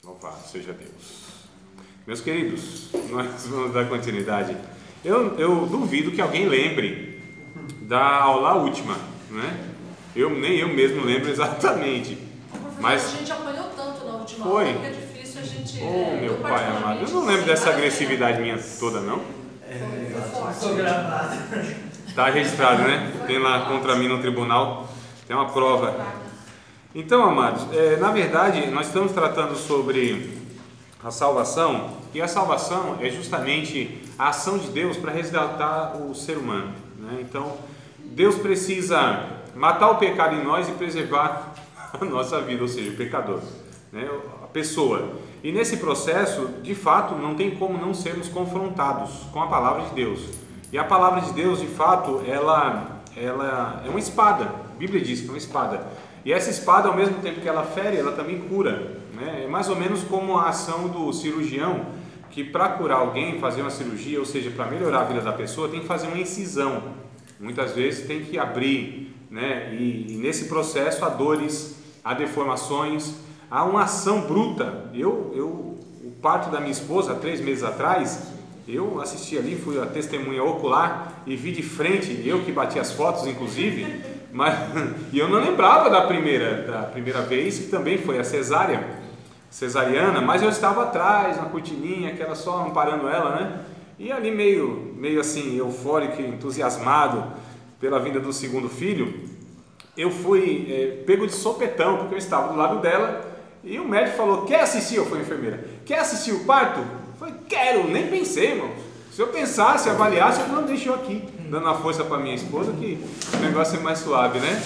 Louvado seja Deus. Meus queridos, nós vamos dar continuidade. Eu duvido que alguém lembre da aula última, né? Nem eu mesmo lembro exatamente. Mas a gente apanhou tanto na última foi. aula que é difícil a gente... Meu pai amado, eu não lembro dessa agressividade minha toda, não? Estou gravado. Está registrado, né? Tem lá contra mim no tribunal, tem uma prova. Então, amados, na verdade, nós estamos tratando sobre a salvação, e a salvação é justamente a ação de Deus para resgatar o ser humano, né? Então, Deus precisa matar o pecado em nós e preservar a nossa vida, ou seja, o pecador, né? A pessoa. E nesse processo, de fato, não tem como não sermos confrontados com a palavra de Deus. E a palavra de Deus, de fato, ela é uma espada. A Bíblia diz que é uma espada. E essa espada, ao mesmo tempo que ela fere, ela também cura, né? É mais ou menos como a ação do cirurgião, que para curar alguém, fazer uma cirurgia, ou seja, para melhorar a vida da pessoa, tem que fazer uma incisão. Muitas vezes tem que abrir, né? E nesse processo há dores, há deformações, há uma ação bruta. O parto da minha esposa, há 3 meses atrás, eu assisti ali, fui a testemunha ocular e vi de frente, eu que bati as fotos, inclusive, e eu não lembrava da primeira vez, que também foi a cesariana, mas eu estava atrás, na cortininha, aquela só amparando ela, né? E ali meio assim, eufórico, entusiasmado pela vinda do segundo filho, eu fui pego de sopetão, porque eu estava do lado dela, e o médico falou: quer assistir? Eu fui a enfermeira, quer assistir o parto? Eu falei: quero, nem pensei, irmão. Se eu pensasse, avaliasse, eu não deixo aqui, dando a força para minha esposa, que o negócio é mais suave, né?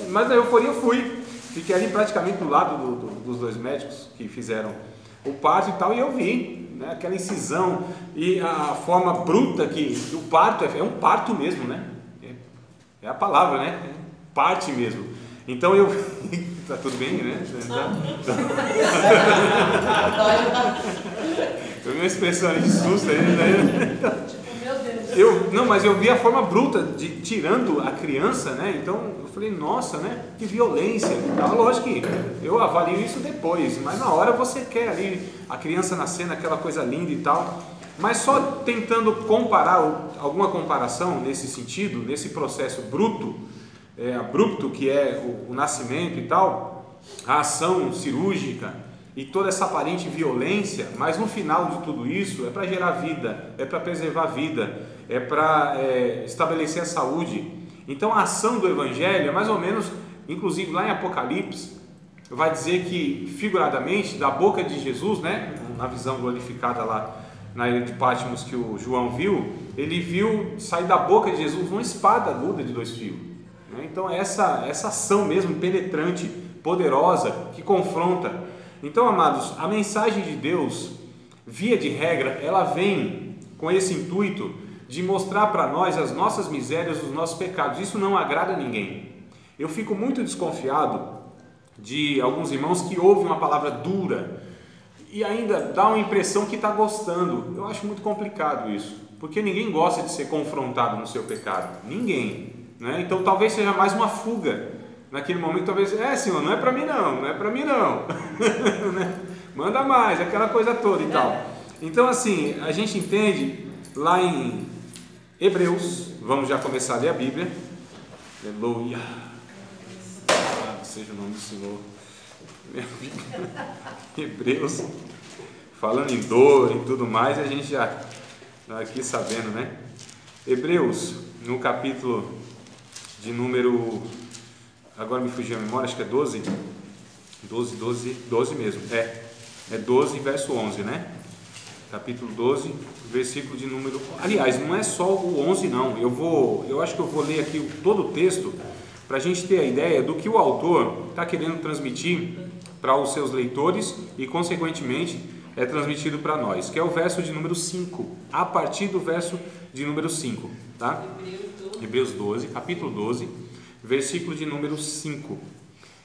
Mas na euforia eu fui, fiquei ali praticamente do lado dos 2 médicos que fizeram o parto e tal, e eu vi, né, aquela incisão e a forma bruta que o parto é um parto mesmo, né? É a palavra, né? Parte mesmo. Então eu... Tá tudo bem, né? Foi uma expressão ali de susto aí, né? Tipo, meu Deus. Mas eu vi a forma bruta de tirando a criança, né? Então eu falei: nossa, né? Que violência. Então, lógico que eu avalio isso depois, mas na hora você quer ali a criança nascendo, aquela coisa linda e tal. Mas só tentando comparar, alguma comparação nesse sentido, nesse processo abrupto que é o nascimento e tal, a ação cirúrgica e toda essa aparente violência, mas no final de tudo isso é para gerar vida, é para preservar a vida, é para estabelecer a saúde. Então a ação do Evangelho é mais ou menos, inclusive lá em Apocalipse, vai dizer que figuradamente da boca de Jesus, né, na visão glorificada lá na ilha de Patmos que o João viu, ele viu sair da boca de Jesus uma espada aguda de 2 fios. Então essa ação mesmo penetrante, poderosa, que confronta. Então, amados, a mensagem de Deus, via de regra, ela vem com esse intuito de mostrar para nós as nossas misérias, os nossos pecados. Isso não agrada a ninguém. Eu fico muito desconfiado de alguns irmãos que ouvem uma palavra dura e ainda dá uma impressão que está gostando. Eu acho muito complicado isso, porque ninguém gosta de ser confrontado no seu pecado. Ninguém. Né? Então talvez seja mais uma fuga naquele momento, talvez, Senhor, não é para mim não, manda mais, aquela coisa toda e tal. Então assim, a gente entende lá em Hebreus, vamos já começar a ler a Bíblia, aleluia, seja o nome do Senhor. Hebreus, falando em dor e tudo mais, a gente já está aqui sabendo, né? Hebreus, no capítulo de número, agora me fugiu a memória, acho que é 12 mesmo, é 12 verso 11, né? Capítulo 12, versículo de número, aliás, não é só o 11 não, eu acho que eu vou ler aqui todo o texto, para a gente ter a ideia do que o autor está querendo transmitir para os seus leitores e consequentemente é transmitido para nós, que é o verso de número 5, a partir do verso de número 5, tá? Hebreus 12, capítulo 12, versículo de número 5.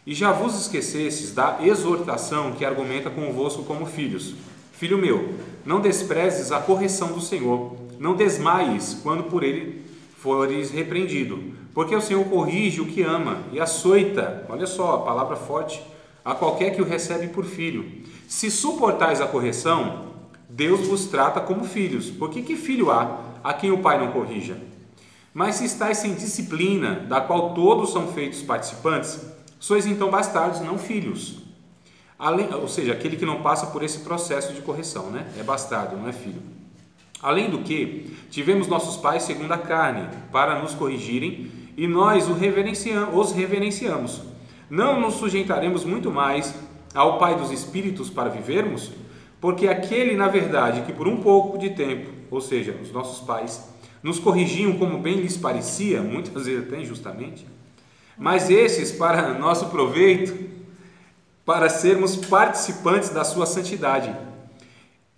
E já vos esquecesses da exortação que argumenta convosco como filhos. Filho meu, não desprezes a correção do Senhor, não desmaies quando por ele fores repreendido, porque o Senhor corrige o que ama e açoita, olha só, a palavra forte, a qualquer que o recebe por filho. se suportais a correção, Deus vos trata como filhos, porque que filho há a quem o pai não corrija? Mas se estáis sem disciplina, da qual todos são feitos participantes, sois então bastardos, não filhos. Ou seja, aquele que não passa por esse processo de correção, né? É bastardo, não é filho. Além do que, tivemos nossos pais segundo a carne, para nos corrigirem, e nós os reverenciamos. Não nos sujeitaremos muito mais ao Pai dos Espíritos para vivermos? Porque aquele, na verdade, que por um pouco de tempo, ou seja, os nossos pais, nos corrigiam como bem lhes parecia, muitas vezes até injustamente, mas esses, para nosso proveito, para sermos participantes da sua santidade.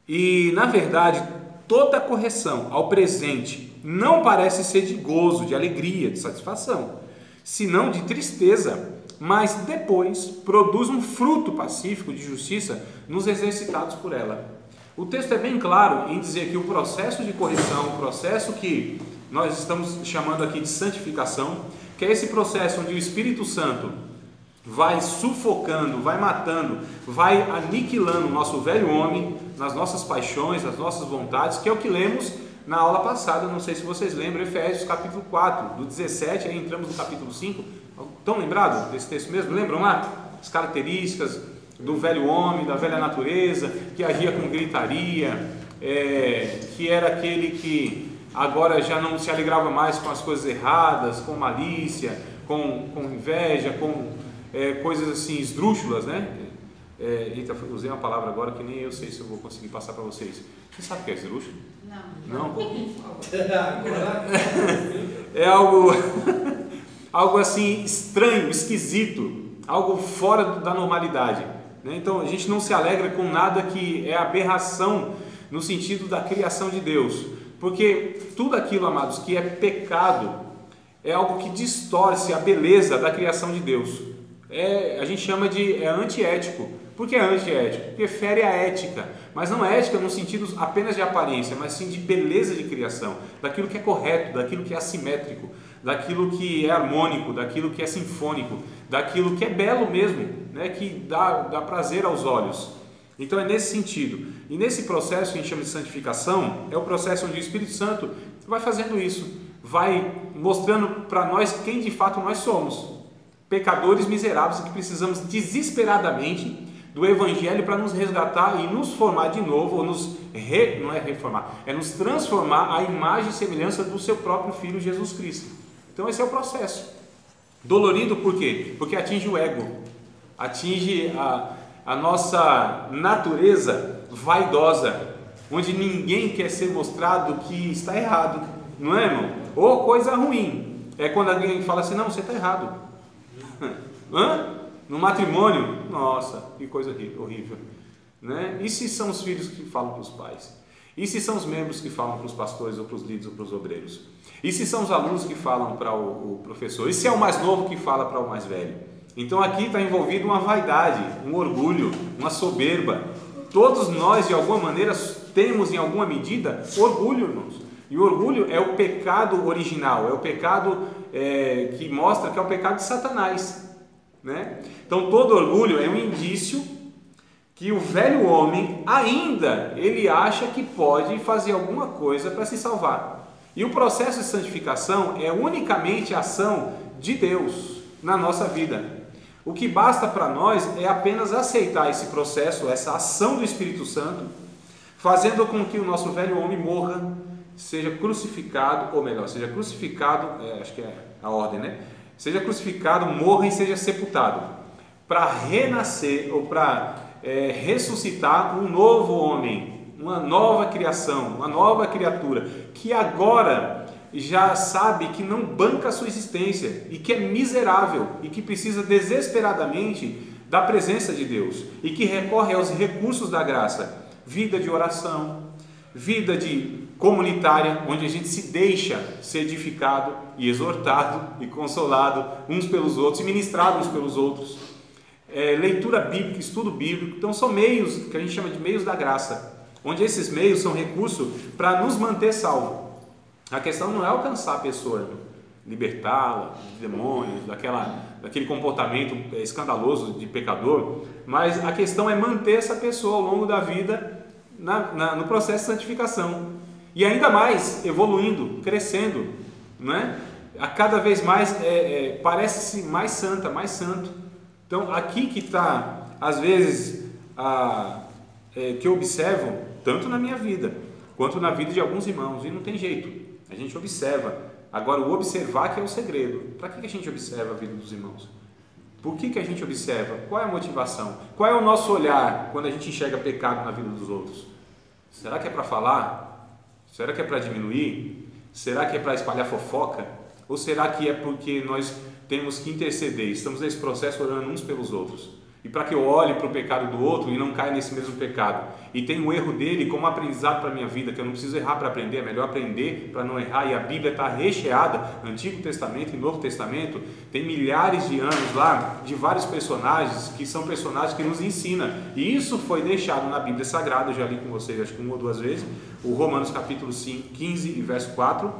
E, na verdade, toda correção ao presente não parece ser de gozo, de alegria, de satisfação, senão de tristeza, mas depois produz um fruto pacífico de justiça nos exercitados por ela. O texto é bem claro em dizer que o processo de correção, o processo que nós estamos chamando aqui de santificação, que é esse processo onde o Espírito Santo vai sufocando, vai matando, vai aniquilando o nosso velho homem nas nossas paixões, nas nossas vontades, que é o que lemos na aula passada. Não sei se vocês lembram, Efésios capítulo 4, do 17, aí entramos no capítulo 5. Estão lembrados desse texto mesmo? Lembram lá? As características do velho homem, da velha natureza, que agia com gritaria, que era aquele que agora já não se alegrava mais com as coisas erradas, com malícia, com inveja, com coisas assim esdrúxulas, né? Eita, usei uma palavra agora que nem eu sei se eu vou conseguir passar para vocês. Você sabe o que é esdrúxulo? Não? É algo assim estranho, esquisito, algo fora da normalidade, né? Então a gente não se alegra com nada que é aberração no sentido da criação de Deus, porque tudo aquilo, amados, que é pecado é algo que distorce a beleza da criação de Deus. A gente chama de antiético. Por que é antiético? Porque fere a ética, mas não é ética no sentido apenas de aparência, mas sim de beleza de criação, daquilo que é correto, daquilo que é assimétrico, daquilo que é harmônico, daquilo que é sinfônico, daquilo que é belo mesmo, né? Que dá prazer aos olhos. Então é nesse sentido. E nesse processo que a gente chama de santificação, é o processo onde o Espírito Santo vai fazendo isso, vai mostrando para nós quem de fato nós somos. Pecadores miseráveis que precisamos desesperadamente do Evangelho para nos resgatar e nos formar de novo, ou não é reformar, é nos transformar à imagem e semelhança do seu próprio Filho Jesus Cristo. Então esse é o processo. Dolorido por quê? Porque atinge o ego, atinge a nossa natureza vaidosa, onde ninguém quer ser mostrado que está errado, não é, irmão? Ou coisa ruim, é quando alguém fala assim, não, você está errado. No matrimônio, nossa, que coisa horrível, né? E se são os filhos que falam para os pais? E se são os membros que falam para os pastores, ou para os líderes, ou para os obreiros? E se são os alunos que falam para o professor? E se é o mais novo que fala para o mais velho? Então aqui está envolvido uma vaidade, um orgulho, uma soberba. Todos nós, de alguma maneira, temos em alguma medida orgulho, irmãos. E o orgulho é o pecado original, é o pecado que mostra que é o pecado de Satanás, né? Então todo orgulho é um indício que o velho homem ainda ele acha que pode fazer alguma coisa para se salvar. E o processo de santificação é unicamente a ação de Deus na nossa vida. O que basta para nós é apenas aceitar esse processo, essa ação do Espírito Santo, fazendo com que o nosso velho homem morra, seja crucificado, ou melhor, seja crucificado, acho que é a ordem, né? Seja crucificado, morra e seja sepultado, para renascer ou para ressuscitar um novo homem, uma nova criação, uma nova criatura, que agora já sabe que não banca a sua existência e que é miserável e que precisa desesperadamente da presença de Deus e que recorre aos recursos da graça, vida de oração, vida de comunitária, onde a gente se deixa ser edificado e exortado e consolado uns pelos outros e ministrado uns pelos outros, leitura bíblica, estudo bíblico. Então são meios que a gente chama de meios da graça, onde esses meios são recursos para nos manter salvos. A questão não é alcançar a pessoa, libertá-la dos demônios, daquele comportamento escandaloso de pecador, mas a questão é manter essa pessoa ao longo da vida no processo de santificação e ainda mais evoluindo, crescendo, né? A cada vez mais parece-se mais santa, mais santo. Então aqui que está, às vezes, que eu observo, tanto na minha vida, quanto na vida de alguns irmãos, e não tem jeito, a gente observa. Agora, o observar que é o segredo. Para que a gente observa a vida dos irmãos? Por que a gente observa? Qual é a motivação? Qual é o nosso olhar quando a gente enxerga pecado na vida dos outros? Será que é para falar? Será que é para diminuir? Será que é para espalhar fofoca? Ou será que é porque nós temos que interceder? Estamos nesse processo orando uns pelos outros. E para que eu olhe para o pecado do outro e não caia nesse mesmo pecado. E tenha o erro dele como aprendizado para a minha vida, que eu não preciso errar para aprender, é melhor aprender para não errar. E a Bíblia está recheada, Antigo Testamento e Novo Testamento, tem milhares de anos lá, de vários personagens, que são personagens que nos ensinam. E isso foi deixado na Bíblia Sagrada, eu já li com vocês acho que 1 ou 2 vezes, o Romanos capítulo 15 e verso 4,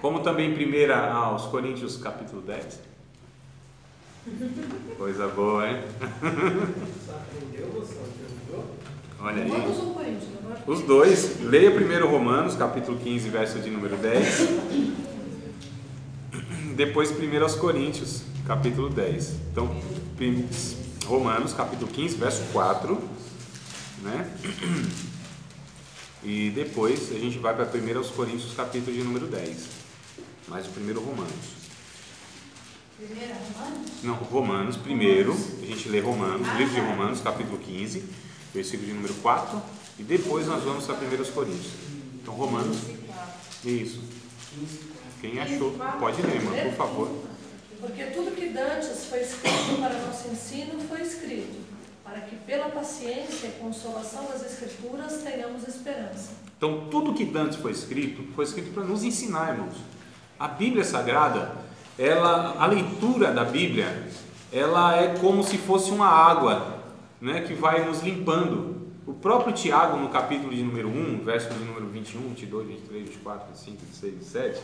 como também 1 aos Coríntios capítulo 10. Coisa boa, hein? Olha aí. Romanos ou Coríntios? Os dois. Leia primeiro Romanos, capítulo 15, verso de número 10. Depois 1 aos Coríntios, capítulo 10. Então, Romanos, capítulo 15, verso 4. Né? E depois a gente vai para 1 aos Coríntios, capítulo de número 10. Mas o primeiro Romanos. Primeiro Romanos? Não, Romanos primeiro, a gente lê Romanos, livro de Romanos, capítulo 15, versículo de número 4, e depois nós vamos para 1 Coríntios. Então, Romanos, isso. Quem achou, pode ler, irmão, por favor. Porque tudo que dantes foi escrito para nosso ensino foi escrito, para que pela paciência e consolação das Escrituras tenhamos esperança. Então, tudo que dantes foi escrito para nos ensinar, irmãos. A Bíblia Sagrada, a leitura da Bíblia, ela é como se fosse uma água, né, que vai nos limpando. O próprio Tiago, no capítulo de número 1, verso de número 21, 22, 23, 24, 25, 26, 27,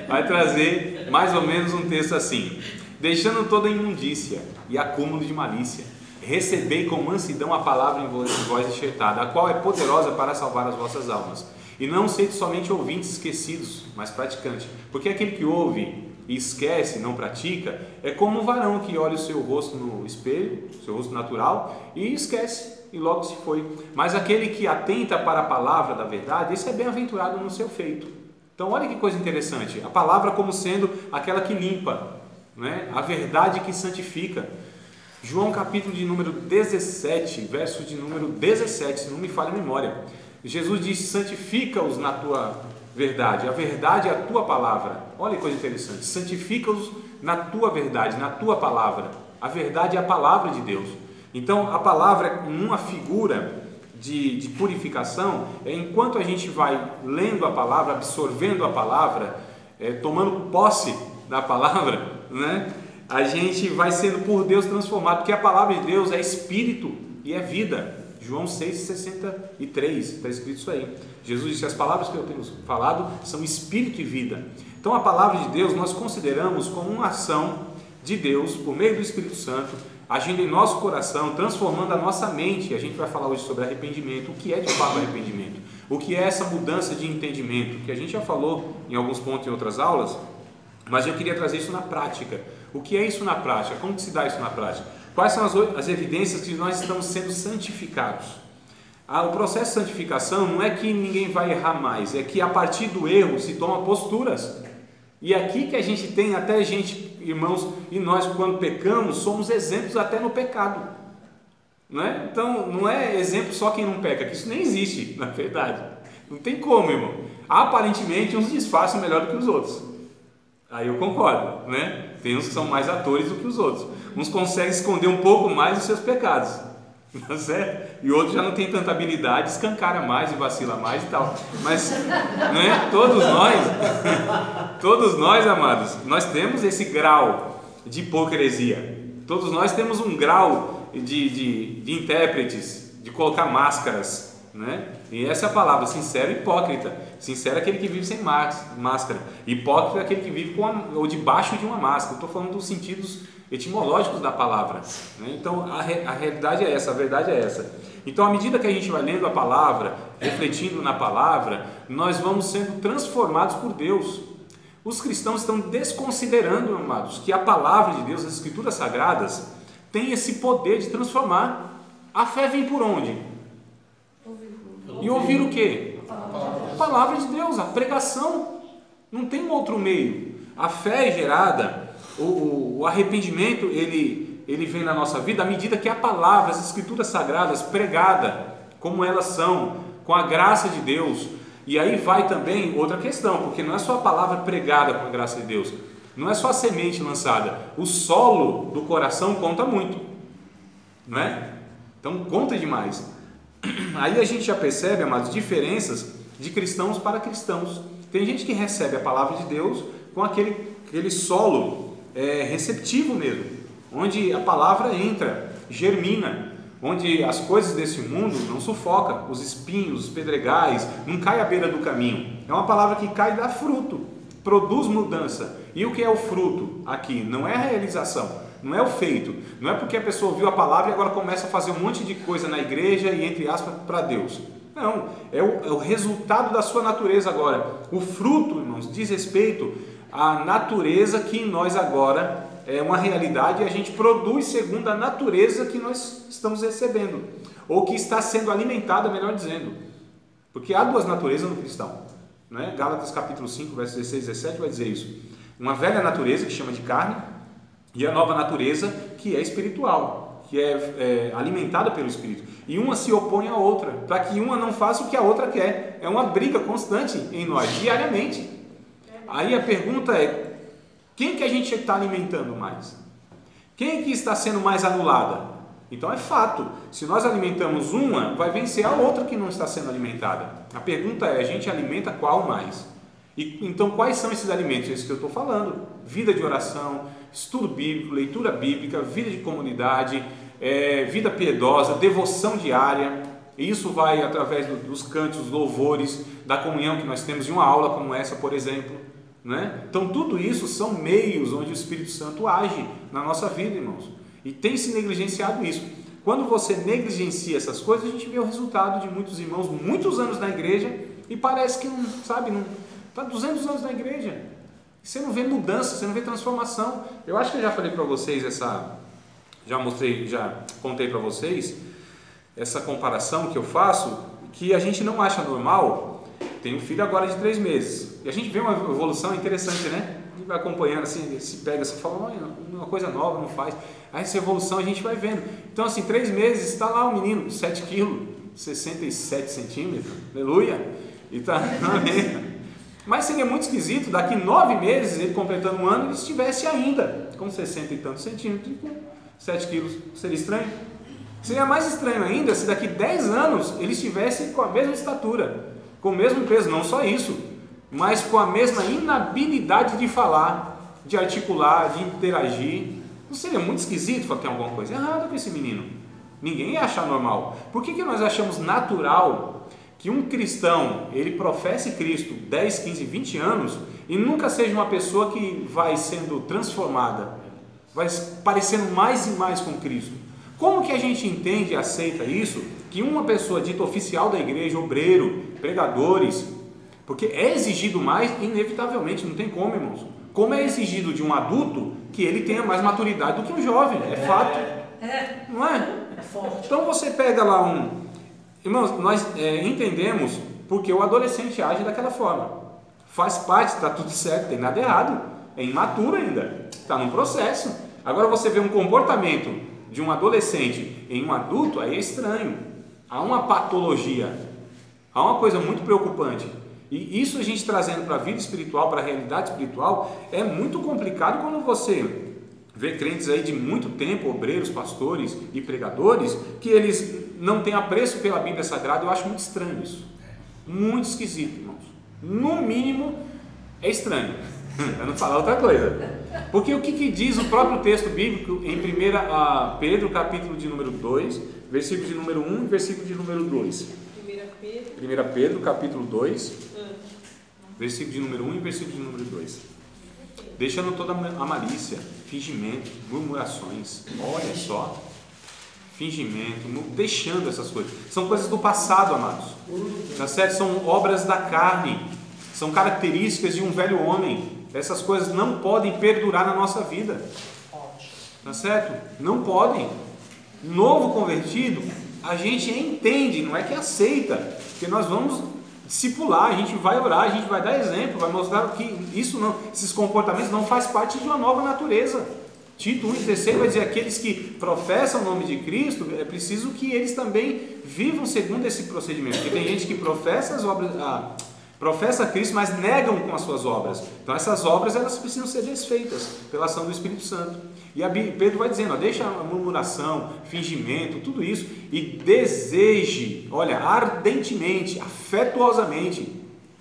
vai trazer mais ou menos um texto assim: deixando toda imundícia e acúmulo de malícia, recebei com mansidão a palavra em voz enxertada, a qual é poderosa para salvar as vossas almas. E não sede somente ouvintes esquecidos, mas praticantes. Porque aquele que ouve e esquece, não pratica, é como um varão que olha o seu rosto no espelho, seu rosto natural, e esquece, e logo se foi. Mas aquele que atenta para a palavra da verdade, esse é bem-aventurado no seu feito. Então olha que coisa interessante, a palavra como sendo aquela que limpa, né? A verdade que santifica. João capítulo de número 17, verso de número 17, se não me falha a memória. Jesus disse: santifica-os na tua verdade, a verdade é a tua palavra. Olha que coisa interessante, santifica-os na tua verdade, na tua palavra. A verdade é a palavra de Deus. Então a palavra é uma figura de purificação, enquanto a gente vai lendo a palavra, absorvendo a palavra, tomando posse da palavra, né? A gente vai sendo por Deus transformado, porque a palavra de Deus é espírito e é vida. João 6,63, está escrito isso aí. Jesus disse: as palavras que eu tenho falado são espírito e vida. Então a palavra de Deus nós consideramos como uma ação de Deus, por meio do Espírito Santo, agindo em nosso coração, transformando a nossa mente. A gente vai falar hoje sobre arrependimento. O que é de fato arrependimento? O que é essa mudança de entendimento? Que a gente já falou em alguns pontos em outras aulas, mas eu queria trazer isso na prática. O que é isso na prática? Como que se dá isso na prática? Quais são as evidências que nós estamos sendo santificados? O processo de santificação não é que ninguém vai errar mais, é que a partir do erro se toma posturas. E aqui que a gente tem até gente, irmãos, e nós quando pecamos somos exemplos até no pecado. Não é? Então não é exemplo só quem não peca, que isso nem existe, na verdade. Não tem como, irmão. Aparentemente uns disfarçam melhor do que os outros. Aí eu concordo, né? Tem uns que são mais atores do que os outros. Uns conseguem esconder um pouco mais os seus pecados, tá certo? E outros já não tem tanta habilidade, escancara mais e vacila mais e tal. Mas, né? Todos nós, amados, nós temos esse grau de hipocrisia. Todos nós temos um grau de intérpretes, de colocar máscaras, né? E essa é a palavra, sincero e hipócrita. Sincero é aquele que vive sem máscara. Hipócrita é aquele que vive ou debaixo de uma máscara. Estou falando dos sentidos etimológicos da palavra, né? Então a realidade é essa, a verdade é essa. Então, à medida que a gente vai lendo a palavra, refletindo na palavra, nós vamos sendo transformados por Deus. Os cristãos estão desconsiderando, amados, que a palavra de Deus, as escrituras sagradas, tem esse poder de transformar. A fé vem por onde? E ouvir o quê? A palavra de Deus, a pregação. Não tem outro meio. A fé é gerada, o arrependimento, ele vem na nossa vida à medida que a palavra, as escrituras sagradas, pregada, como elas são, com a graça de Deus. E aí vai também outra questão, porque não é só a palavra pregada com a graça de Deus, não é só a semente lançada, o solo do coração conta muito, não é? Então conta demais. Aí a gente já percebe, amados, diferenças de cristãos para cristãos. Tem gente que recebe a palavra de Deus com aquele solo receptivo mesmo, onde a palavra entra, germina, onde as coisas desse mundo não sufocam, os espinhos, os pedregais, não cai à beira do caminho. É uma palavra que cai e dá fruto, produz mudança. E o que é o fruto aqui? Não é a realização, não é o feito, não é porque a pessoa ouviu a palavra e agora começa a fazer um monte de coisa na igreja e, entre aspas, para Deus. Não, é o resultado da sua natureza agora. O fruto, irmãos, diz respeito à natureza que em nós agora é uma realidade e a gente produz segundo a natureza que nós estamos recebendo, ou que está sendo alimentada, melhor dizendo. Porque há duas naturezas no cristão, né? Gálatas capítulo 5, versos 16 e 17 vai dizer isso. Uma velha natureza que chama de carne e a nova natureza que é espiritual, que é alimentada pelo Espírito. E uma se opõe à outra, para que uma não faça o que a outra quer. É uma briga constante em nós, diariamente. Aí a pergunta é, quem que a gente está alimentando mais? Quem que está sendo mais anulada? Então é fato, se nós alimentamos uma, vai vencer a outra que não está sendo alimentada. A pergunta é, a gente alimenta qual mais? E então quais são esses alimentos? Esses que eu estou falando: vida de oração, estudo bíblico, leitura bíblica, vida de comunidade, vida piedosa, devoção diária. E isso vai através dos cânticos, louvores, da comunhão que nós temos, em uma aula como essa, por exemplo, né? Então tudo isso são meios onde o Espírito Santo age na nossa vida, irmãos, e tem se negligenciado isso. Quando você negligencia essas coisas, a gente vê o resultado de muitos irmãos, muitos anos na igreja, e parece que não está 200 anos na igreja, você não vê mudança, você não vê transformação. Eu acho que eu já falei para vocês já contei para vocês essa comparação que eu faço, que a gente não acha normal. Tem um filho agora de 3 meses, e a gente vê uma evolução interessante, né? A gente vai acompanhando assim, se pega, se fala, uma coisa nova, não faz. Aí essa evolução a gente vai vendo. Então assim, 3 meses, está lá o menino, 7 quilos, 67 centímetros, aleluia, e está vendo. Mas seria muito esquisito, daqui 9 meses, ele completando um ano, ele estivesse ainda com 60 e tantos centímetros, e com 7 quilos. Seria estranho? Seria mais estranho ainda se daqui 10 anos ele estivesse com a mesma estatura, com o mesmo peso, não só isso, mas com a mesma inabilidade de falar, de articular, de interagir. Não seria muito esquisito falar que tem alguma coisa errada com esse menino? Ninguém ia achar normal. Por que nós achamos natural que um cristão, ele professe Cristo 10, 15, 20 anos e nunca seja uma pessoa que vai sendo transformada, vai parecendo mais e mais com Cristo? Como que a gente entende e aceita isso, que uma pessoa dita oficial da igreja, obreiro, pregadores, porque é exigido mais, inevitavelmente, não tem como, irmãos. Como é exigido de um adulto que ele tenha mais maturidade do que um jovem, é fato, não é? É forte. Então você pega lá irmãos, nós entendemos porque o adolescente age daquela forma, faz parte, está tudo certo, tem nada errado, é imaturo ainda, está num processo. Agora você vê um comportamento de um adolescente em um adulto, aí é estranho, há uma patologia, há uma coisa muito preocupante. E isso a gente trazendo para a vida espiritual, para a realidade espiritual, é muito complicado quando você vê crentes aí de muito tempo, obreiros, pastores e pregadores, que eles não têm apreço pela Bíblia Sagrada. Eu acho muito estranho isso, muito esquisito, irmãos. No mínimo é estranho, para não falar outra coisa. Porque o que diz o próprio texto bíblico em 1 Pedro, capítulo de número 2, versículo de número 1 e versículo de número 2? 1 Pedro, capítulo 2, versículo de número 1 e versículo de número 2. Deixando toda a malícia, fingimento, murmurações. Olha só. Fingimento, deixando essas coisas. São coisas do passado, amados. Tá certo? São obras da carne. São características de um velho homem. Essas coisas não podem perdurar na nossa vida. Tá certo? Não podem. Novo convertido, a gente entende, não é que aceita, porque nós vamos discipular, a gente vai orar, a gente vai dar exemplo, vai mostrar que esses comportamentos não faz parte de uma nova natureza. Tito 1,16 vai dizer: aqueles que professam o nome de Cristo, é preciso que eles também vivam segundo esse procedimento, porque tem gente que professa Cristo, mas negam com as suas obras. Então essas obras, elas precisam ser desfeitas pela ação do Espírito Santo. E Pedro vai dizendo, deixa a murmuração, fingimento, tudo isso, e deseje, olha, ardentemente, afetuosamente,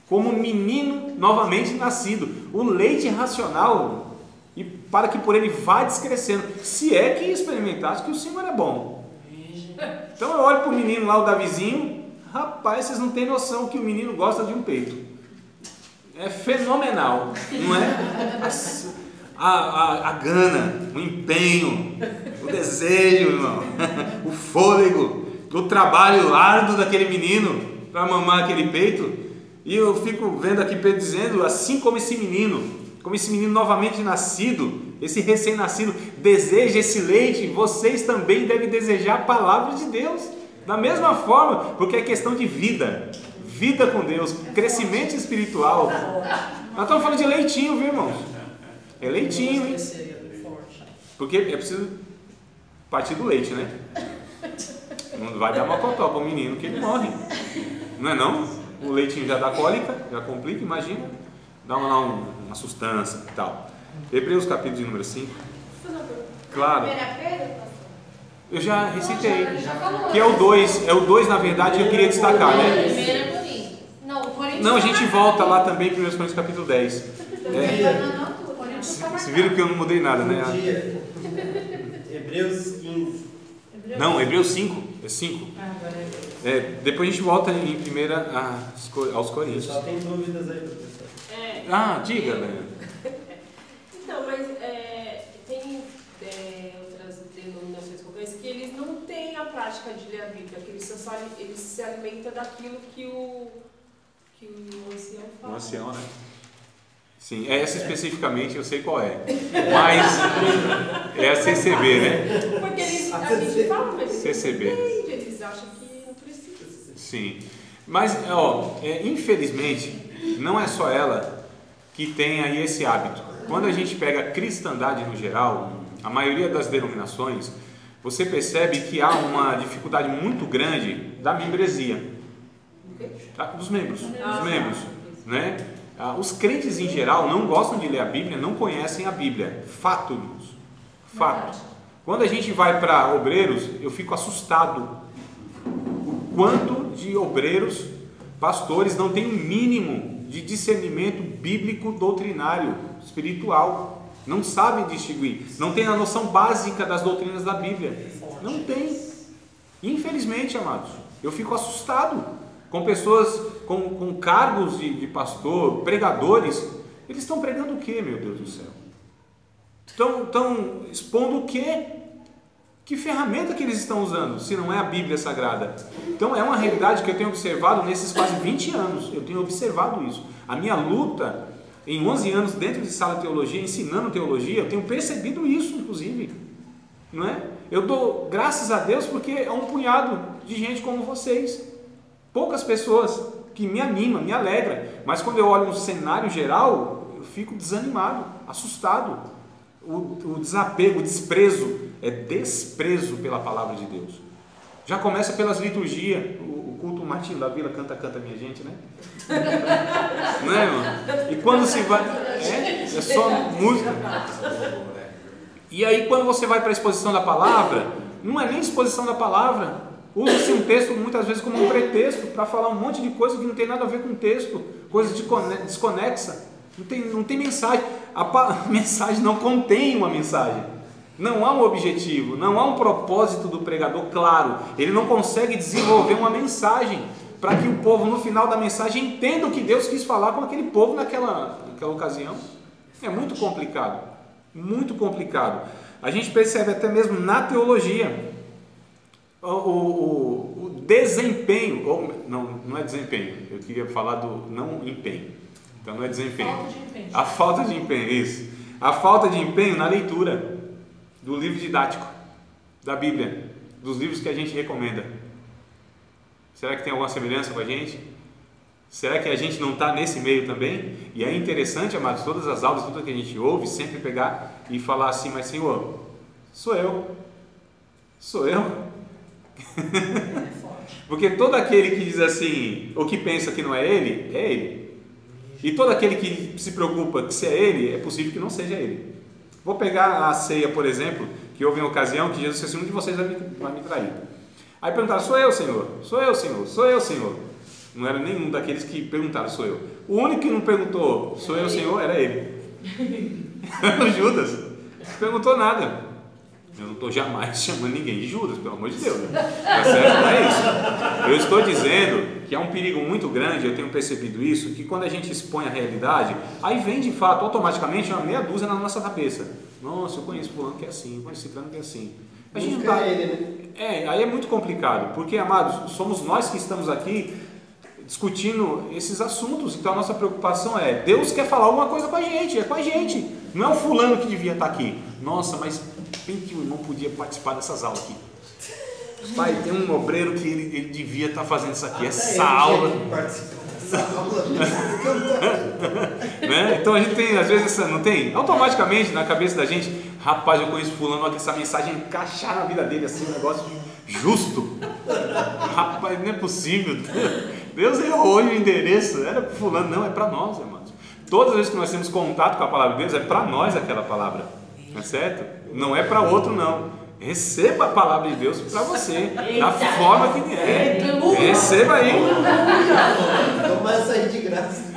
como um menino novamente nascido, o leite racional, e para que por ele vá descrescendo, se é que experimentasse que o Senhor é bom. Então eu olho para o menino lá, o Davizinho. Rapaz, vocês não têm noção que o menino gosta de um peito. É fenomenal, não é? A gana, o empenho, o desejo, irmão, o fôlego, o trabalho árduo daquele menino para mamar aquele peito. E eu fico vendo aqui Pedro dizendo, assim como esse menino novamente nascido, esse recém-nascido deseja esse leite, vocês também devem desejar a palavra de Deus. Da mesma forma, porque é questão de vida com Deus, crescimento espiritual. Nós estamos falando de leitinho, viu, irmãos? É leitinho, hein? Porque é preciso partir do leite, né? Não vai dar mocotó para o menino que ele morre. Não é não? O leitinho já dá cólica, já complica, imagina. Dá lá uma sustância e tal. Hebreus capítulo de número 5. Claro. Eu já recitei. Que é o 2. É o 2, na verdade, que eu queria destacar, né? Não, a gente volta lá também para 1 Coríntios capítulo 10. Vocês viram que eu não mudei nada, né? Hebreus 15. Não, Hebreus 5. É 5. Depois a gente volta em primeira aos Coríntios. Só tem dúvidas aí, professor. Diga, Léo. Então, mas tem outras denominações que eu conheço que eles não têm a prática de ler a Bíblia, que eles se alimentam daquilo que o ancião fala. O ancião, né? Sim, essa especificamente eu sei qual é. Mas é a CCB, né? Porque a gente fala, mas CCB. Eles acham que não precisa. Sim. Mas, infelizmente, não é só ela que tem aí esse hábito. Quando a gente pega a cristandade no geral, a maioria das denominações, você percebe que há uma dificuldade muito grande da membresia. Dos membros. Né? Os crentes em geral não gostam de ler a Bíblia, não conhecem a Bíblia. Fato, irmãos. Fato. Quando a gente vai para obreiros, eu fico assustado. O quanto de obreiros, pastores, não tem um mínimo de discernimento bíblico, doutrinário, espiritual. Não sabem distinguir. Não tem a noção básica das doutrinas da Bíblia. Não tem. Infelizmente, amados, eu fico assustado com pessoas com cargos de pastor, pregadores. Eles estão pregando o quê, meu Deus do céu? Estão expondo o quê? Que ferramenta que eles estão usando, se não é a Bíblia Sagrada? Então é uma realidade que eu tenho observado nesses quase 20 anos, eu tenho observado isso. A minha luta em 11 anos dentro de sala de teologia, ensinando teologia, eu tenho percebido isso, inclusive. Não é? Eu dou graças a Deus porque é um punhado de gente como vocês. Poucas pessoas que me animam, me alegram, mas quando eu olho um cenário geral, eu fico desanimado, assustado. O desapego, o desprezo, é desprezo pela palavra de Deus. Já começa pelas liturgias, o culto Martinho da Vila, canta minha gente, né? Não é, irmão? E quando se vai, é só música. E aí quando você vai para a exposição da palavra, não é nem exposição da palavra. Usa-se um texto muitas vezes como um pretexto para falar um monte de coisa que não tem nada a ver com o texto, coisa desconexa, não tem mensagem. A mensagem não contém uma mensagem, não há um objetivo, não há um propósito do pregador claro, ele não consegue desenvolver uma mensagem para que o povo no final da mensagem entenda o que Deus quis falar com aquele povo naquela ocasião. É muito complicado, muito complicado. A gente percebe até mesmo na teologia o desempenho, ou não é desempenho, eu queria falar do não empenho, então não é desempenho, a falta de empenho, isso, a falta de empenho na leitura do livro didático da Bíblia, dos livros que a gente recomenda. Será que tem alguma semelhança com a gente? Será que a gente não está nesse meio também? E é interessante, amados, todas as aulas, tudo que a gente ouve, sempre pegar e falar assim, mas Senhor, sou eu. Porque todo aquele que diz assim, ou que pensa que não é ele. E todo aquele que se preocupa que se é ele, é possível que não seja ele. Vou pegar a ceia, por exemplo, que houve em ocasião que Jesus disse assim, um de vocês vai me trair. Aí perguntaram, sou eu, Senhor. Não era nenhum daqueles que perguntaram, sou eu. O único que não perguntou, sou eu, Senhor, era ele. O Judas. Não perguntou nada. Eu não estou jamais chamando ninguém de Judas, pelo amor de Deus. Tá certo? Não é isso. Eu estou dizendo que é um perigo muito grande, eu tenho percebido isso, que quando a gente expõe a realidade, aí vem de fato, automaticamente, uma meia dúzia na nossa cabeça. Nossa, eu conheço fulano que é assim, eu conheço ciclano que é assim. A gente não tá... aí é muito complicado, porque, amados, somos nós que estamos aqui discutindo esses assuntos, então a nossa preocupação é, Deus quer falar alguma coisa com a gente, é com a gente, não é o fulano que devia estar aqui. Nossa, mas bem que o irmão podia participar dessas aulas aqui. Pai, tem um obreiro que ele devia estar fazendo isso aqui, essa aula. Né? Então a gente tem, às vezes, não tem? Automaticamente na cabeça da gente, rapaz, eu conheço fulano, olha que essa mensagem encaixar na vida dele assim, um negócio justo. Rapaz, não é possível. Deus errou o endereço, era para fulano, não, é para nós, irmãos. Todas as vezes que nós temos contato com a palavra de Deus, é para nós aquela palavra, não é certo? Não é para outro, não. Receba a palavra de Deus para você, da forma que é. Receba aí. Não vai sair de graça.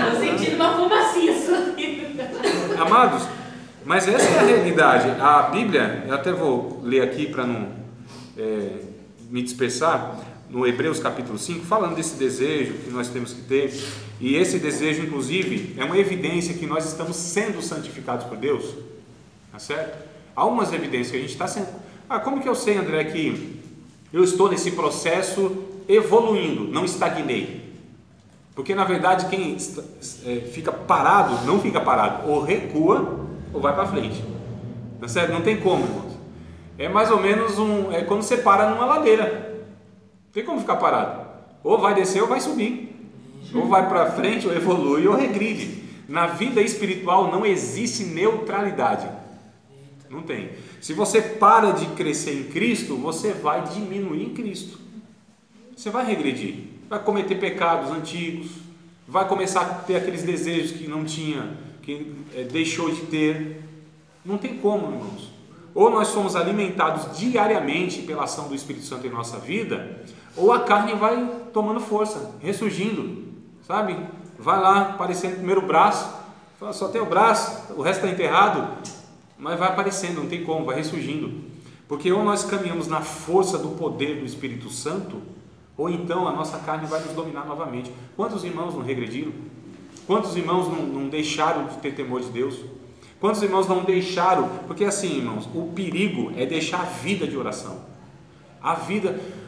Estou sentindo uma fumacinha. Amados, mas essa é a realidade. A Bíblia, eu até vou ler aqui para não me dispersar, no Hebreus capítulo 5, falando desse desejo que nós temos que ter, e esse desejo, inclusive, é uma evidência que nós estamos sendo santificados por Deus, tá certo? Há umas evidências que a gente está sendo... como que eu sei, André, que eu estou nesse processo evoluindo, não estagnei? Porque, na verdade, quem fica parado, não fica parado, ou recua, ou vai para frente, tá certo? Não tem como, irmãos. É mais ou menos é quando você para numa ladeira. Não tem como ficar parado. Ou vai descer ou vai subir. Ou vai para frente, ou evolui, ou regride. Na vida espiritual não existe neutralidade. Não tem. Se você para de crescer em Cristo, você vai diminuir em Cristo. Você vai regredir. Vai cometer pecados antigos. Vai começar a ter aqueles desejos que não tinha, que deixou de ter. Não tem como, irmãos. Ou nós somos alimentados diariamente pela ação do Espírito Santo em nossa vida, ou a carne vai tomando força, ressurgindo, sabe? Vai lá, aparecendo primeiro o braço, fala, só tem o braço, o resto está enterrado, mas vai aparecendo, não tem como, vai ressurgindo. Porque ou nós caminhamos na força do poder do Espírito Santo, ou então a nossa carne vai nos dominar novamente. Quantos irmãos não regrediram? Quantos irmãos não deixaram de ter temor de Deus? Quantos irmãos não deixaram? Porque assim, irmãos, o perigo é deixar a vida de oração.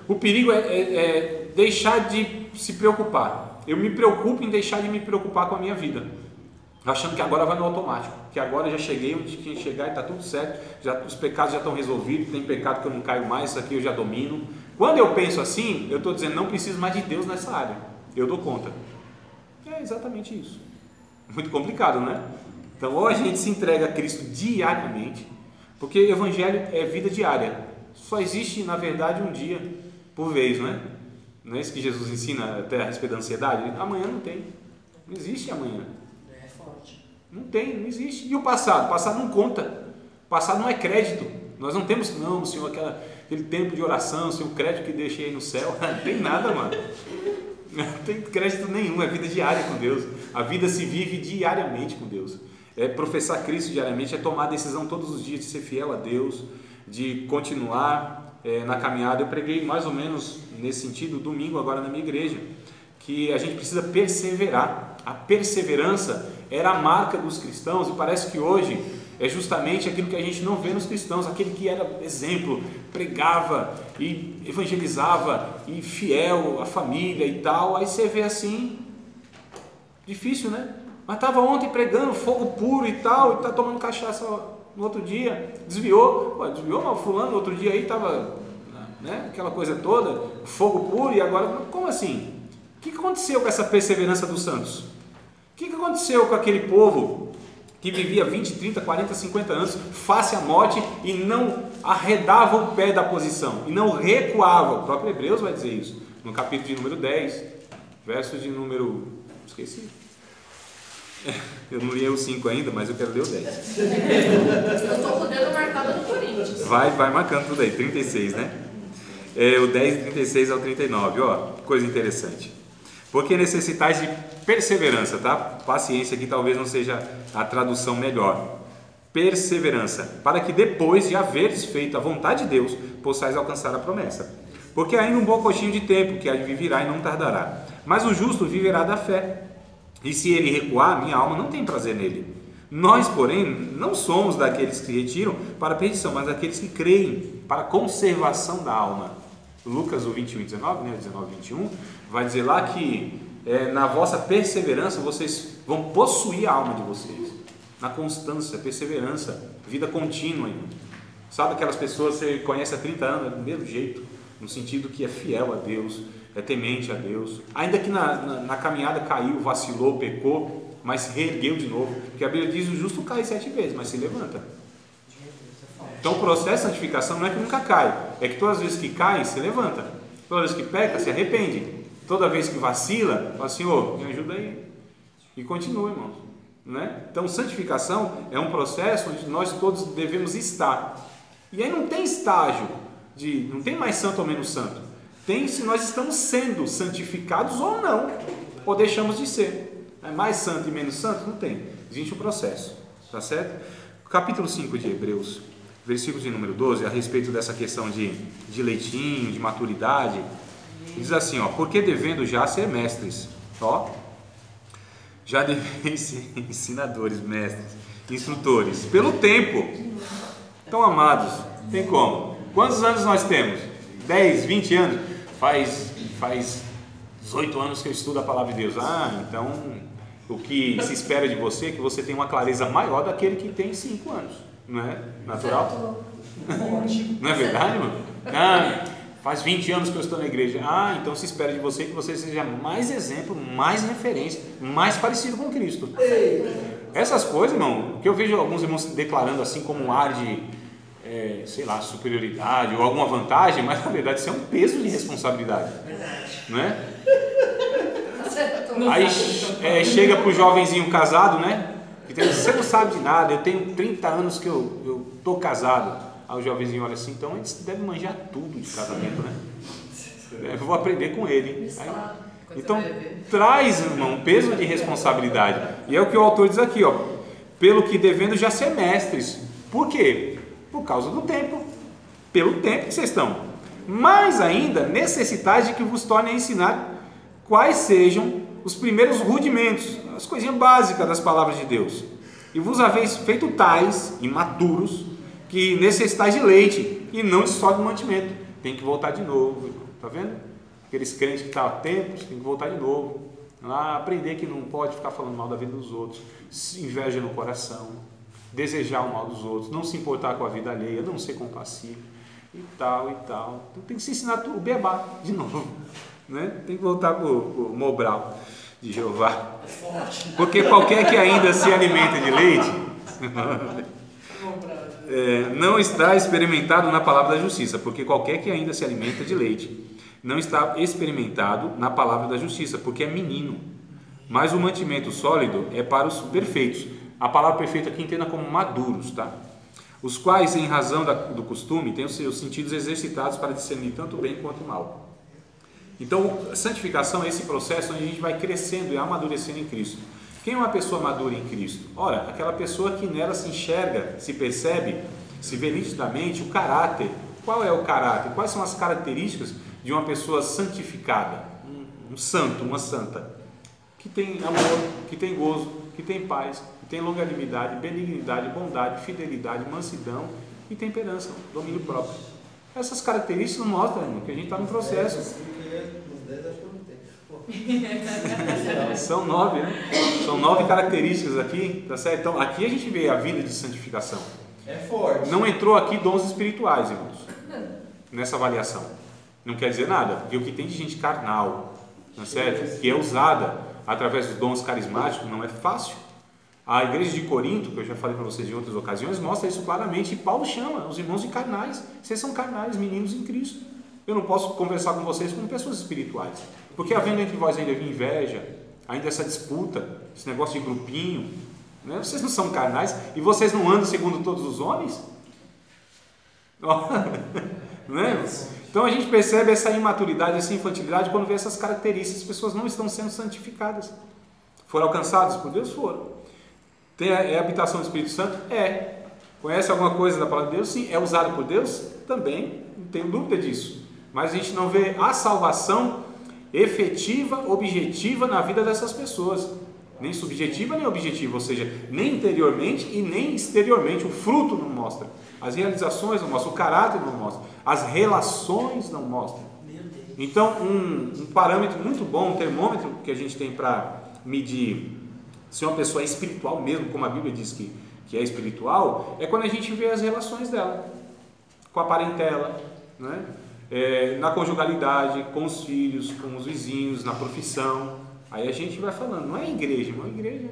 O perigo é deixar de se preocupar. Eu me preocupo em deixar de me preocupar com a minha vida, achando que agora vai no automático, que agora já cheguei onde tinha que chegar e está tudo certo, os pecados já estão resolvidos, tem pecado que eu não caio mais, isso aqui eu já domino. Quando eu penso assim, eu estou dizendo, não preciso mais de Deus nessa área, eu dou conta. É exatamente isso. Muito complicado, né? Então, ou a gente se entrega a Cristo diariamente, porque o Evangelho é vida diária, só existe, na verdade, um dia por vez, não é? Não é isso que Jesus ensina até a respeito da ansiedade? Amanhã não tem, não existe amanhã. É forte. Não tem, não existe. E o passado? O passado não conta, o passado não é crédito. Nós não temos, não, Senhor, aquele tempo de oração, Senhor, o crédito que deixei aí no céu, não tem nada, mano. Não tem crédito nenhum, é vida diária com Deus. A vida se vive diariamente com Deus. É professar Cristo diariamente, é tomar a decisão todos os dias de ser fiel a Deus, de continuar na caminhada, eu preguei mais ou menos nesse sentido, domingo agora na minha igreja, que a gente precisa perseverar. A perseverança era a marca dos cristãos, e parece que hoje é justamente aquilo que a gente não vê nos cristãos, aquele que era exemplo, pregava e evangelizava, e fiel à família e tal. Aí você vê assim, difícil, né? Mas estava ontem pregando fogo puro e tal, e está tomando cachaça no outro dia, desviou, mas o fulano no outro dia aí estava, né, aquela coisa toda, fogo puro, e agora, como assim? O que aconteceu com essa perseverança dos santos? O que aconteceu com aquele povo que vivia 20, 30, 40, 50 anos face à morte e não arredava o pé da posição, e não recuava? O próprio Hebreus vai dizer isso, no capítulo de número 10, verso de número... esqueci. Eu não li o 5 ainda, mas eu quero ler o 10. Eu estou com o dedo marcado no Corinthians. Vai marcando tudo aí, 36, né? O 10, 36 ao 39, ó, coisa interessante. Porque necessitais de perseverança, tá? Paciência aqui talvez não seja a tradução melhor. Perseverança, para que depois de haveres feito a vontade de Deus, possais alcançar a promessa. Porque ainda um bom coxinho de tempo, que há de vir virá e não tardará. Mas o justo viverá da fé. E se ele recuar, minha alma não tem prazer nele. Nós, porém, não somos daqueles que retiram para a perdição, mas daqueles que creem para a conservação da alma. Lucas, o 21 e 19, né, 19 e 21, vai dizer lá que na vossa perseverança vocês vão possuir a alma de vocês. Na constância, perseverança, vida contínua. Sabe aquelas pessoas que você conhece há 30 anos, do mesmo jeito, no sentido que é fiel a Deus, é temente a Deus, ainda que na caminhada caiu, vacilou, pecou, mas se reergueu de novo, porque a Bíblia diz: o justo cai 7 vezes, mas se levanta. Então o processo de santificação não é que nunca cai, é que todas as vezes que cai, se levanta, todas as vezes que peca, se arrepende, toda vez que vacila, fala: Senhor, me ajuda aí, e continua, irmãos, né? Então santificação é um processo onde nós todos devemos estar, e aí não tem estágio, não tem mais santo ou menos santo, tem se nós estamos sendo santificados ou não, ou deixamos de ser. Mais santo e menos santo? Não tem. Existe um processo, tá certo? Capítulo 5 de Hebreus, versículo de número 12, a respeito dessa questão de leitinho, de maturidade, diz assim, ó: porque devendo já ser mestres, ó, já deveis ser ensinadores, mestres, instrutores, pelo tempo. Então, amados, tem como? Quantos anos nós temos? 10, 20 anos? Faz 18 anos que eu estudo a palavra de Deus. Então o que se espera de você é que você tenha uma clareza maior daquele que tem 5 anos. Não é natural? Não é verdade, mano? Faz 20 anos que eu estou na igreja. Então se espera de você que você seja mais exemplo, mais referência, mais parecido com Cristo. Essas coisas, irmão, que eu vejo alguns irmãos declarando assim como um ar de sei lá, superioridade ou alguma vantagem, mas na verdade isso é um peso de responsabilidade, não é? Aí chega pro jovenzinho casado, né? Você não sabe de nada, eu tenho 30 anos que eu tô casado. Aí o jovenzinho olha assim: então ele deve manjar tudo de casamento, né? Eu vou aprender com ele. Então traz, irmão, um peso de responsabilidade. E é o que o autor diz aqui, ó: pelo que devendo já ser mestres. Por quê? Por causa do tempo, pelo tempo que vocês estão. Mais ainda, necessitais de que vos torne a ensinar quais sejam os primeiros rudimentos, as coisinhas básicas das palavras de Deus. E vos haveis feito tais, imaturos, que necessitais de leite e não de sólido mantimento. Tem que voltar de novo, tá vendo? Aqueles crentes que estavam há tempos, tem que voltar de novo. Lá aprender que não pode ficar falando mal da vida dos outros, inveja no coração, desejar o mal dos outros, não se importar com a vida alheia, não ser compassivo e tal e tal. Então tem que se ensinar o beabá de novo, né? Tem que voltar para o Mobral de Jeová, porque qualquer que ainda se alimenta de leite não está experimentado na palavra da justiça, porque qualquer que ainda se alimenta de leite não está experimentado na palavra da justiça, porque é menino. Mas o mantimento sólido é para os perfeitos. A palavra perfeita aqui entenda como maduros, tá? Os quais, em razão do costume, têm os seus sentidos exercitados para discernir tanto o bem quanto o mal. Então, a santificação é esse processo onde a gente vai crescendo e amadurecendo em Cristo. Quem é uma pessoa madura em Cristo? Ora, aquela pessoa que nela se enxerga, se percebe, se vê nitidamente o caráter Qual é o caráter? Quais são as características de uma pessoa santificada? Um santo, uma santa. Que tem amor, que tem gozo, que tem paz, que tem longanimidade, benignidade, bondade, fidelidade, mansidão e temperança, domínio próprio. Essas características mostram, irmão, que a gente está no processo. São 9, né? São 9 características aqui, tá certo? Então, aqui a gente vê a vida de santificação. É forte. Não entrou aqui dons espirituais, irmãos, nessa avaliação. Não quer dizer nada, porque o que tem de gente carnal, tá certo? Que é usada através dos dons carismáticos, não é fácil. A igreja de Corinto, que eu já falei para vocês em outras ocasiões, mostra isso claramente. E Paulo chama os irmãos de carnais. Vocês são carnais, meninos em Cristo. Eu não posso conversar com vocês como pessoas espirituais. Porque havendo entre vós ainda inveja, ainda essa disputa, esse negócio de grupinho, né? Vocês não são carnais e vocês não andam segundo todos os homens? Né? Então a gente percebe essa imaturidade, essa infantilidade quando vê essas características. As pessoas não estão sendo santificadas. Foram alcançadas por Deus? Foram. É a habitação do Espírito Santo? É. Conhece alguma coisa da palavra de Deus? Sim. É usado por Deus? Também. Não tenho dúvida disso. Mas a gente não vê a salvação efetiva, objetiva na vida dessas pessoas. Nem subjetiva, nem objetiva. Ou seja, nem interiormente e nem exteriormente. O fruto não mostra. As realizações não mostram. O caráter não mostra. As relações não mostram. Então, um parâmetro muito bom, um termômetro que a gente tem para medir se uma pessoa é espiritual mesmo, como a Bíblia diz que é espiritual, é quando a gente vê as relações dela com a parentela, né? Na conjugalidade, com os filhos, com os vizinhos, na profissão. Aí a gente vai falando, não é igreja, irmão, igreja,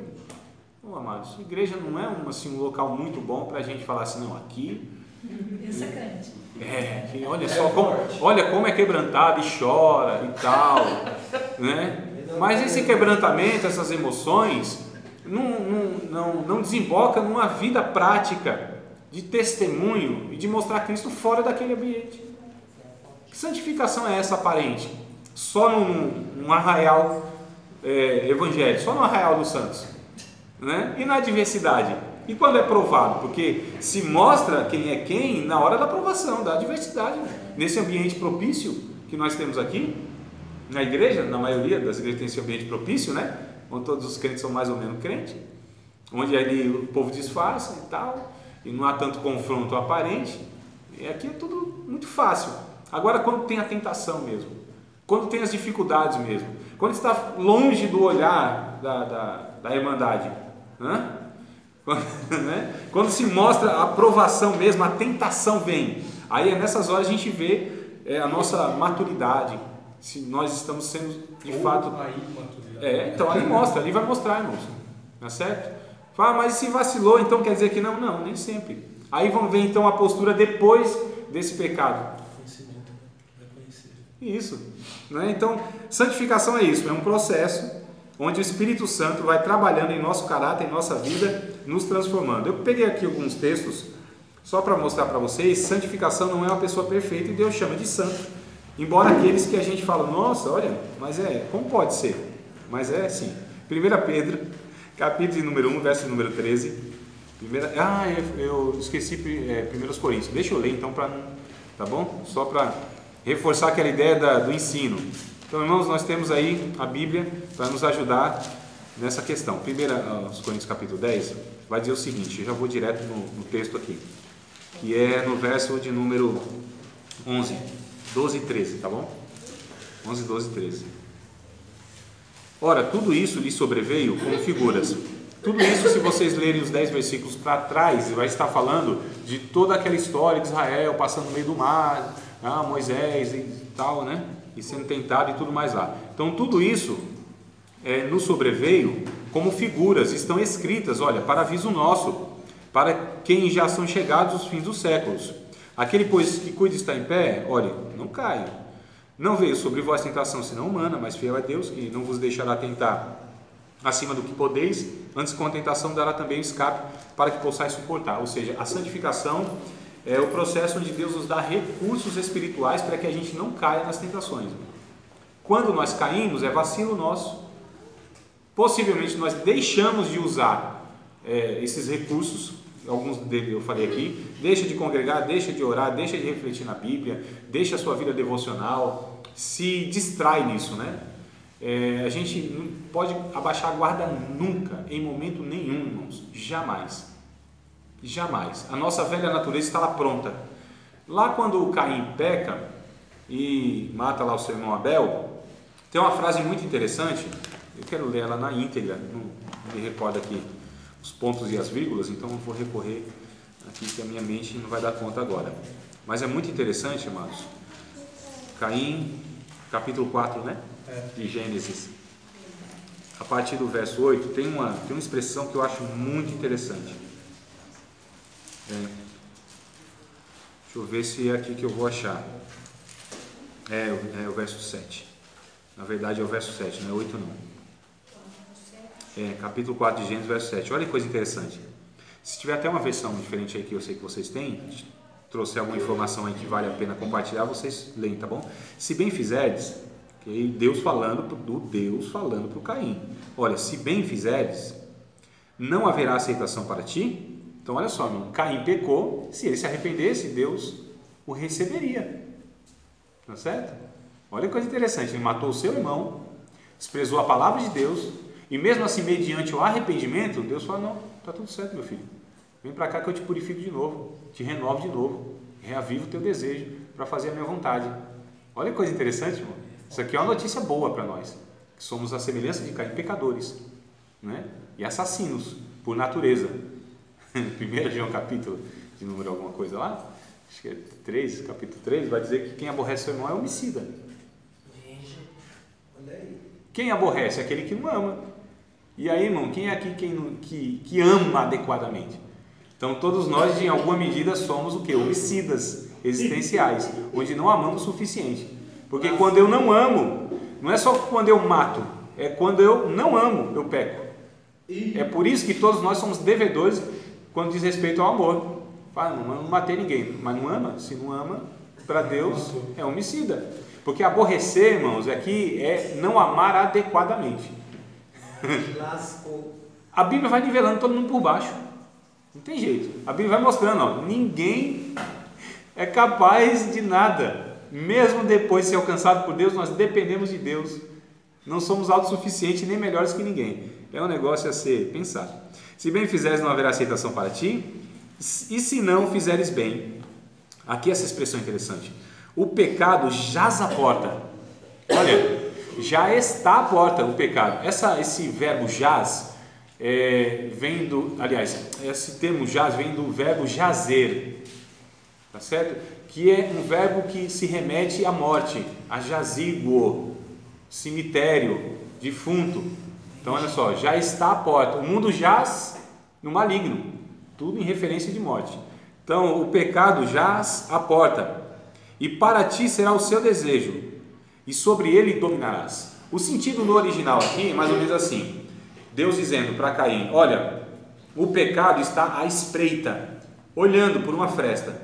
amados, igreja não é um local muito bom para a gente falar assim, não, aqui... Esse é crente. Que olha só, olha como é quebrantado e chora e tal, né? Mas esse quebrantamento, essas emoções, não desemboca numa vida prática de testemunho e de mostrar Cristo fora daquele ambiente. Que santificação é essa aparente? Só num arraial evangélico, só no arraial dos santos, né? E na diversidade? E quando é provado? Porque se mostra quem é quem na hora da provação, da diversidade, nesse ambiente propício que nós temos aqui, na igreja, na maioria das igrejas tem esse ambiente propício, né? Onde todos os crentes são mais ou menos crentes, onde ali o povo disfarça e tal, e não há tanto confronto aparente, e aqui é tudo muito fácil. Agora, quando tem a tentação mesmo, quando tem as dificuldades mesmo, quando está longe do olhar da irmandade, né? Quando se mostra a provação mesmo, a tentação vem, aí é nessas horas a gente vê a nossa maturidade, se nós estamos sendo de fato... então ali mostra, ali vai mostrar, irmãos, não é certo? Fala, mas se vacilou, então quer dizer que não? Não, nem sempre. Aí vamos ver então a postura depois desse pecado. Isso, né? Então santificação é isso, é um processo onde o Espírito Santo vai trabalhando em nosso caráter, em nossa vida, nos transformando. Eu peguei aqui alguns textos só para mostrar para vocês. Santificação não é uma pessoa perfeita e Deus chama de santo, embora aqueles que a gente fala, nossa, olha, mas como pode ser? Mas é assim. 1 Pedro, capítulo de número 1, verso número 13. Eu esqueci 1 Coríntios. Deixa eu ler então, para não, tá bom? Só para reforçar aquela ideia do ensino. Então, irmãos, nós temos aí a Bíblia para nos ajudar nessa questão. 1 Coríntios capítulo 10 vai dizer o seguinte, eu já vou direto no texto aqui, que é no verso de número 11, 12 e 13, tá bom? 11, 12 e 13. Ora, tudo isso lhe sobreveio como figuras. Tudo isso, se vocês lerem os 10 versículos para trás, vai estar falando de toda aquela história de Israel passando no meio do mar, Moisés e tal, né? E sendo tentado e tudo mais lá. Então tudo isso nos sobreveio como figuras, estão escritas, olha, para aviso nosso, para quem já são chegados os fins dos séculos. Aquele, pois, que cuida está em pé, olha, não caia. Não veio sobre vós tentação senão humana, mas fiel é Deus, que não vos deixará tentar acima do que podeis, antes com a tentação dará também o escape, para que possais suportar. Ou seja, a santificação é o processo onde Deus nos dá recursos espirituais para que a gente não caia nas tentações. Quando nós caímos, é vacilo nosso. Possivelmente nós deixamos de usar esses recursos alguns deles eu falei aqui, deixa de congregar, deixa de orar, deixa de refletir na Bíblia, deixa a sua vida devocional, se distrai nisso, né? A gente não pode abaixar a guarda nunca, em momento nenhum, irmãos, jamais, jamais. A nossa velha natureza está lá pronta. Lá quando Caim peca e mata lá o seu irmão Abel, tem uma frase muito interessante, eu quero ler ela na íntegra, não me recordo aqui os pontos e as vírgulas, então eu vou recorrer aqui que a minha mente não vai dar conta agora. Mas é muito interessante, amados. Caim, capítulo 4, né? De Gênesis. A partir do verso 8, tem uma expressão que eu acho muito interessante. Deixa eu ver se é aqui que eu vou achar. É o verso 7. Na verdade é o verso 7, não é 8 não. Capítulo 4 de Gênesis, verso 7. Olha que coisa interessante. Se tiver até uma versão diferente aí que eu sei que vocês têm, trouxer alguma informação aí que vale a pena compartilhar, vocês leem, tá bom? Se bem fizerdes, okay? Deus falando para o Caim. Olha, se bem fizerdes, não haverá aceitação para ti. Então olha só, meu, Caim pecou, se ele se arrependesse, Deus o receberia. Tá certo? Olha que coisa interessante, ele matou o seu irmão, desprezou a palavra de Deus, e mesmo assim, mediante o arrependimento, Deus fala, não, está tudo certo, meu filho, vem para cá que eu te purifico de novo, te renovo de novo, reavivo o teu desejo para fazer a minha vontade. Olha que coisa interessante, irmão. Isso aqui é uma notícia boa para nós, que somos a semelhança de Caim, pecadores, né? E assassinos, por natureza. 1 João capítulo, de número alguma coisa lá, acho que é 3, capítulo 3, vai dizer que quem aborrece seu irmão é homicida. Quem aborrece? Aquele que não ama. E aí, irmão, quem é aqui que ama adequadamente? Então, todos nós, em alguma medida, somos o quê? Homicidas existenciais, onde não amamos o suficiente. Porque quando eu não amo, não é só quando eu mato, é quando eu não amo, eu peco. É por isso que todos nós somos devedores quando diz respeito ao amor. Fala, não matei ninguém, mas não ama? Se não ama, para Deus é homicida. Porque aborrecer, irmãos, aqui é não amar adequadamente. A Bíblia vai nivelando todo mundo por baixo. Não tem jeito. A Bíblia vai mostrando, ó, ninguém é capaz de nada. Mesmo depois de ser alcançado por Deus, nós dependemos de Deus. Não somos autossuficientes nem melhores que ninguém. É um negócio a ser pensado. Se bem fizeres, não haverá aceitação para ti. E se não fizeres bem, aqui essa expressão é interessante. O pecado jaz à porta. Olha, já está à porta o pecado. Esse verbo jaz vem do, aliás, esse termo jaz vem do verbo jazer, tá certo? Que é um verbo que se remete à morte, a jazigo, cemitério, defunto. Então olha só, já está à porta. O mundo jaz no maligno, tudo em referência de morte. Então o pecado jaz à porta. E para ti será o seu desejo, e sobre ele dominarás. O sentido no original aqui é mais ou menos assim: Deus dizendo para Caim, olha, o pecado está à espreita, olhando por uma fresta,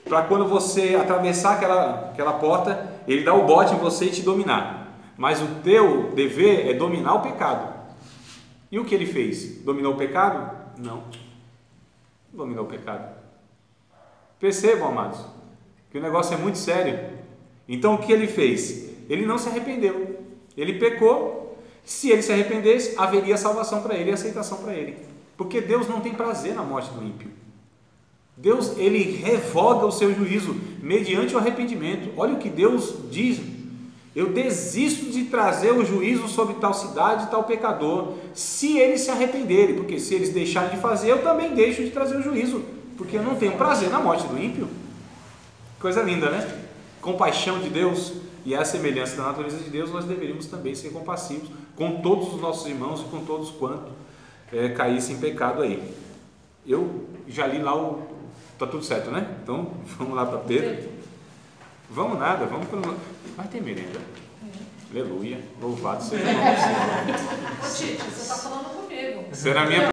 para quando você atravessar aquela porta, ele dá o bote em você e te dominar. Mas o teu dever é dominar o pecado. E o que ele fez? Dominou o pecado? Não dominou o pecado. Percebam, amados, que o negócio é muito sério. Então o que ele fez? Ele não se arrependeu, ele pecou. Se ele se arrependesse, haveria salvação para ele e aceitação para ele, porque Deus não tem prazer na morte do ímpio. Deus, ele revoga o seu juízo mediante o arrependimento. Olha o que Deus diz: eu desisto de trazer o juízo sobre tal cidade e tal pecador, se eles se arrependerem, porque se eles deixarem de fazer, eu também deixo de trazer o juízo, porque eu não tenho prazer na morte do ímpio. Coisa linda, né? Compaixão de Deus, e a semelhança da natureza de Deus, nós deveríamos também ser compassivos com todos os nossos irmãos e com todos quantos caíssem em pecado aí. Eu já li lá tá tudo certo, né? Então vamos lá para Pedro. Vamos nada, vamos pelo... Vai ter merenda. Aleluia, louvado seja o nome do Senhor. Tite, você está falando comigo. Será a minha